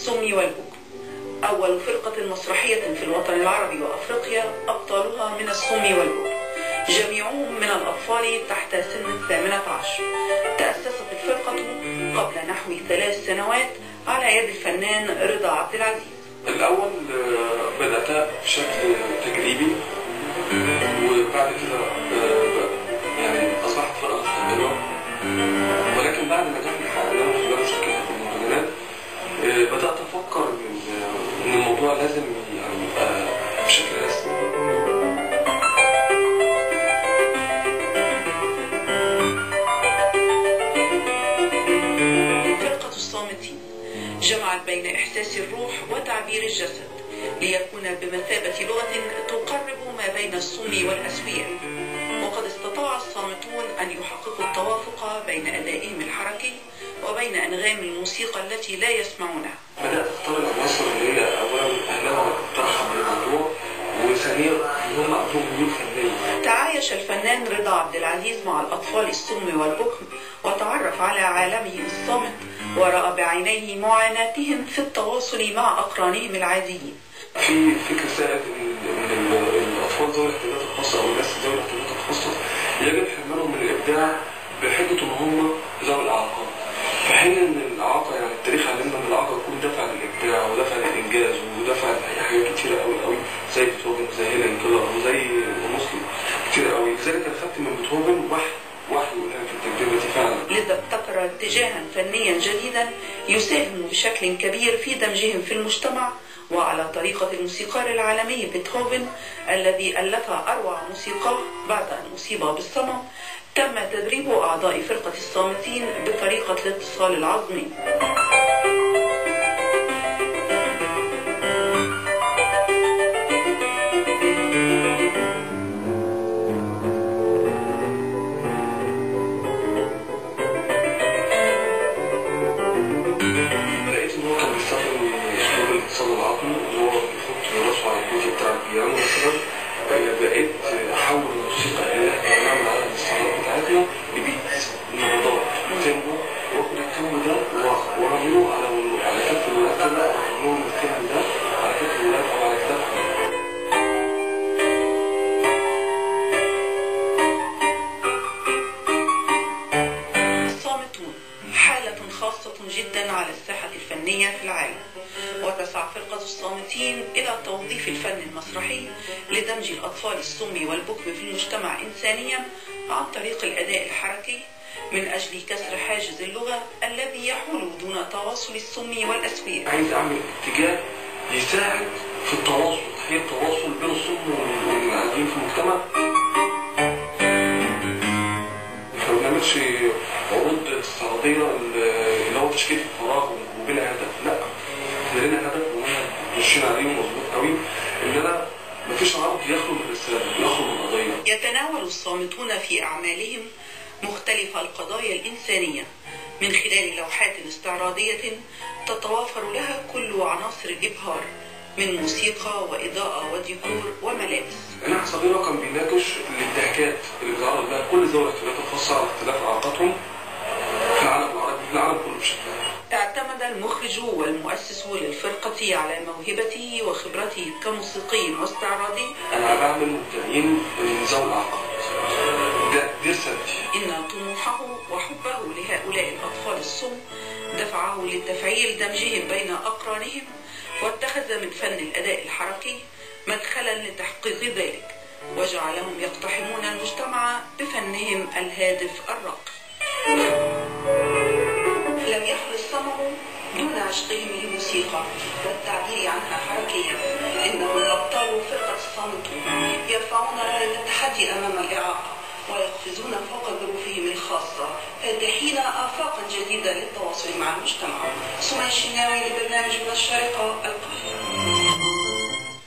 الصم والبكم، أول فرقة مسرحية في الوطن العربي وأفريقيا أبطالها من الصم والبكم، جميعهم من الأطفال تحت سن 18. تأسست الفرقة قبل نحو 3 سنوات على يد الفنان رضا عبد العزيز. الأول بدأتها بشكل تجريبي، وبعد كده يعني أصبحت فرقة مستقلة، ولكن بعد نجاح الحقيقة وخلال مشاركتها في المهرجانات بدأت أفكر إن الموضوع لازم يعني يبقى بشكل رسمي. فرقة الصامتين جمعت بين إحساس الروح وتعبير الجسد ليكون بمثابة لغة تقرب ما بين الصم والأسوياء، وقد استطاع الصامتون أن يحققوا التوافق بين أدائهم الحركي وبين أنغام الموسيقى التي لا يسمعونها. بدأت أختار العناصر اللي هي أولا أهلها ترحب بالموضوع، وثانيا هم عندهم ميول فنية. تعايش الفنان رضا عبد العزيز مع الأطفال الصم والبكم وتعرف على عالمهم الصامت، ورأى بعينيه معاناتهم في التواصل مع أقرانهم العاديين. في فكر سائد إن الأطفال ذوي الاحتياجات الخاصة أو الناس ذوي الاحتياجات الخاصة يجب حرمانهم من الإبداع بحجة إن هم ذوي الإعاقات، في حين إن الإعاقة يعني التاريخ علمنا إن الإعاقة تكون دافع للإبداع ودافع للإنجاز ودافع لحاجات كتيرة أوي زي بيتهوفن زي هيلين كيلر وزي مسلم كتير أوي. لذلك أنا خدت من بيتهوفن وحي في التجربة دي فعلا. لذا ابتكر اتجاها فنيا جديدا يساهم بشكل كبير في دمجهم في المجتمع، وعلى طريقة الموسيقار العالمي بيتهوفن الذي ألف أروع موسيقى بعد أن أصيب بالصمم، تم تدريب أعضاء فرقة الصامتين بطريقة الاتصال العظمي. لقيت إن هو كان بيستخدم أسلوب الاتصال العظمي اللي هو بيحط راسه على الجزء بتاع البيانو مثلا. بقيت أحول الموسيقى اللي احنا بنعمل عليها الاستعراضات بتاعتنا لبيت نبضات تيمبو، واخد التيمبو ده وأعمله على كف الولاد كده، وأعمل لهم التيمبو ده على كف الولاد أو على كتافهم. الصامتون حالة خاصة جدا على الساحة الفنية في العالم، وتسعى فرقة الصامتين إلى توظيف الفن المسرحي لدمج الأطفال الصم والبكم في المجتمع إنسانيا عن طريق الأداء الحركي، من أجل كسر حاجز اللغة الذي يحول دون تواصل الصم والأسوياء. عايز أعمل اتجاه يساعد في التواصل، تحقيق التواصل بين الصم والقاعدين في المجتمع. ما بنعملش عروض استعراضية اللي هو تشكيل في الفراغ وبلا هدف، لا احنا لنا هدف ومنهج ماشيين عليه مظبوط قوي، اننا مفيش عرض يخلو من رسالة يخلو من قضية. يتناول الصامتون في أعمالهم مختلف القضايا الإنسانية من خلال لوحات استعراضية تتوافر لها كل عناصر الإبهار من موسيقى وإضاءة وديكور وملابس. أنا صغيرة كان بيناقش الانتهاكات اللي بتعرض لها كل ذوي الاحتياجات الخاصة على اختلاف إعاقاتهم في العالم العربي، في العالم كله بشكل عام. اعتمد المخرج والمؤسس للفرقة على موهبته وخبرته كموسيقي واستعراضي. أنا بعمل مبتدئين من ذوي الإعاقات، دي رسالتي. إن طموحه وحبه لهؤلاء الأطفال الصم دفعه لتفعيل دمجهم بين أقرانهم، واتخذ من فن الأداء الحركي مدخلا لتحقيق ذلك، وجعلهم يقتحمون المجتمع بفنهم الهادف الراقي. لم يخل الصمم دون عشقهم للموسيقى والتعبير عنها حركيا. إنهم أبطال فرقة الصامتون يرفعون راية التحدي أمام الإعاقة ويقفزون فوق ظروفهم الخاصة، فاتحين آفاقا جديدة للتواصل مع المجتمع. سمية الشناوي لبرنامج من الشارقة.